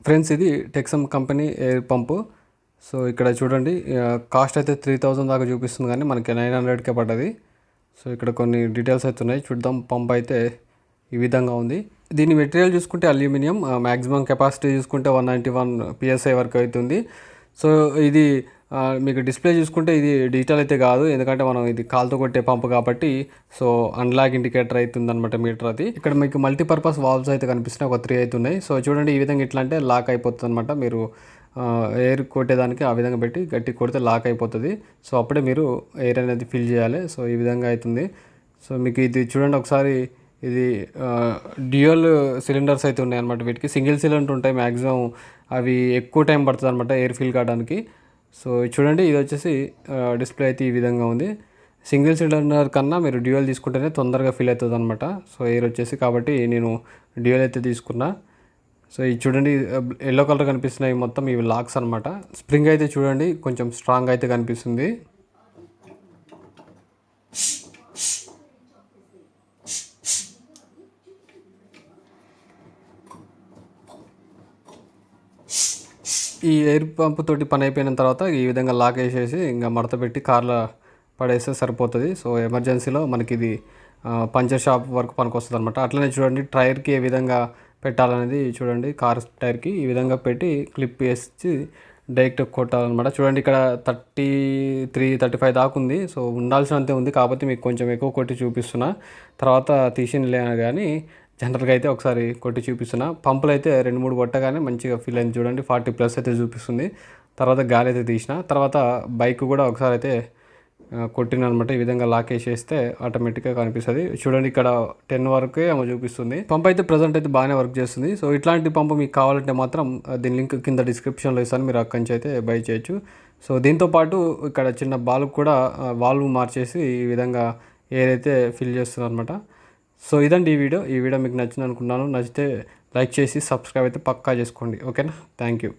Friends ఇది టెక్సమ్ company air పంపు. So ఇక్కడ చూడండి కాస్ట్ అయితే 3000 దాకా చూపిస్తుంది కానీ మనకి 900కే పడ్డది. సో ఇక్కడ కొన్ని డీటెయిల్స్ అయితే ఉన్నాయి చూద్దాం. పంప్ అయితే ఈ విధంగా ఉంది. దీని మెటీరియల్ చూసుకుంటే అల్యూమినియం, మ్యాక్సిమం కెపాసిటీ చూసుకుంటే 191 PSI వరకు అవుతుంది. సో ఇది మీకు డిస్ప్లే చూసుకుంటే ఇది డిజిటల్ అయితే కాదు, ఎందుకంటే మనం ఇది కాల్తో కొట్టే పంపు కాబట్టి. సో అన్లాక్ ఇండికేటర్ అవుతుంది అనమాట మీటర్ అది. ఇక్కడ మీకు మల్టీపర్పస్ వాల్వ్స్ అయితే కనిపిస్తున్నాయి, ఒక 3 అయితే ఉన్నాయి. సో చూడండి ఈ విధంగా ఇట్లా అంటే లాక్ అయిపోతుంది అనమాట. మీరు ఎయిర్ కొట్టేదానికి ఆ విధంగా పెట్టి గట్టి కొడితే లాక్ అయిపోతుంది. సో అప్పుడే మీరు ఎయిర్ అనేది ఫిల్ చేయాలి. సో ఈ విధంగా అవుతుంది. సో మీకు ఇది చూడండి ఒకసారి, ఇది డ్యూయల్ సిలిండర్స్ అయితే ఉన్నాయి అనమాట. వీటికి సింగిల్ సిలిండర్ ఉంటాయి మ్యాక్సిమం, అవి ఎక్కువ టైం పడుతుంది అనమాట ఎయిర్ ఫిల్ కావడానికి. సో చూడండి ఇది వచ్చేసి డిస్ప్లే అయితే ఈ విధంగా ఉంది. సింగిల్ సిలిండర్ కన్నా మీరు డ్యూయల్ తీసుకుంటేనే తొందరగా ఫిల్ అవుతుంది అనమాట. సో ఎయిర్ వచ్చేసి, కాబట్టి నేను డ్యూయల్ అయితే తీసుకున్నా. సో ఇది చూడండి ఎల్లో కలర్ కనిపిస్తున్నాయి మొత్తం, ఇవి లాక్స్ అనమాట. స్ప్రింగ్ అయితే చూడండి కొంచెం స్ట్రాంగ్ అయితే కనిపిస్తుంది. ఈ ఎయిర్ పంప్ తోటి పని అయిపోయిన తర్వాత ఈ విధంగా లాక్ వేసేసి ఇంకా మడత పెట్టి కార్లో పడేస్తే సరిపోతుంది. సో ఎమర్జెన్సీలో మనకి ఇది పంచర్ షాప్ వరకు పనికి వస్తుంది అనమాట. అట్లనే చూడండి టైర్కి ఏ విధంగా పెట్టాలనేది చూడండి. కార్ టైర్కి ఈ విధంగా పెట్టి క్లిప్ వేసి డైరెక్ట్ కొట్టాలన్నమాట. చూడండి ఇక్కడ 33-35 దాకా ఉంది. సో ఉండాల్సినంతే ఉంది, కాకపోతే మీకు కొంచెం ఎక్కువ కొట్టి చూపిస్తున్నా, తర్వాత తీసినలే కానీ జనరల్గా అయితే ఒకసారి కొట్టి చూపిస్తున్నా. పంపులు అయితే 2-3 కొట్టగానే మంచిగా ఫీల్ అయింది చూడండి. 40+ అయితే చూపిస్తుంది. తర్వాత గాలి అయితే తీసిన తర్వాత బైక్ కూడా ఒకసారి అయితే కొట్టిన అనమాట. ఈ విధంగా లాక్ వేసేస్తే ఆటోమేటిక్గా కనిపిస్తుంది. చూడండి ఇక్కడ 10 వరకే ఏమో చూపిస్తుంది. పంప్ అయితే ప్రజెంట్ అయితే బాగానే వర్క్ చేస్తుంది. సో ఇట్లాంటి పంపు మీకు కావాలంటే మాత్రం దీని లింక్ కింద డిస్క్రిప్షన్లో ఇస్తాను, మీరు అక్కడి నుంచి అయితే బై చేయొచ్చు. సో దీంతోపాటు ఇక్కడ చిన్న బాల్కు కూడా వాల్వ్ మార్చేసి ఈ విధంగా ఎయిర్ అయితే ఫిల్ చేస్తున్నారు అనమాట. సో ఇదండి ఈ వీడియో మీకు నచ్చింది అనుకున్నాను. నచ్చితే లైక్ చేసి సబ్స్క్రైబ్ అయితే పక్కా చేసుకోండి. ఓకేనా, థ్యాంక్ యూ.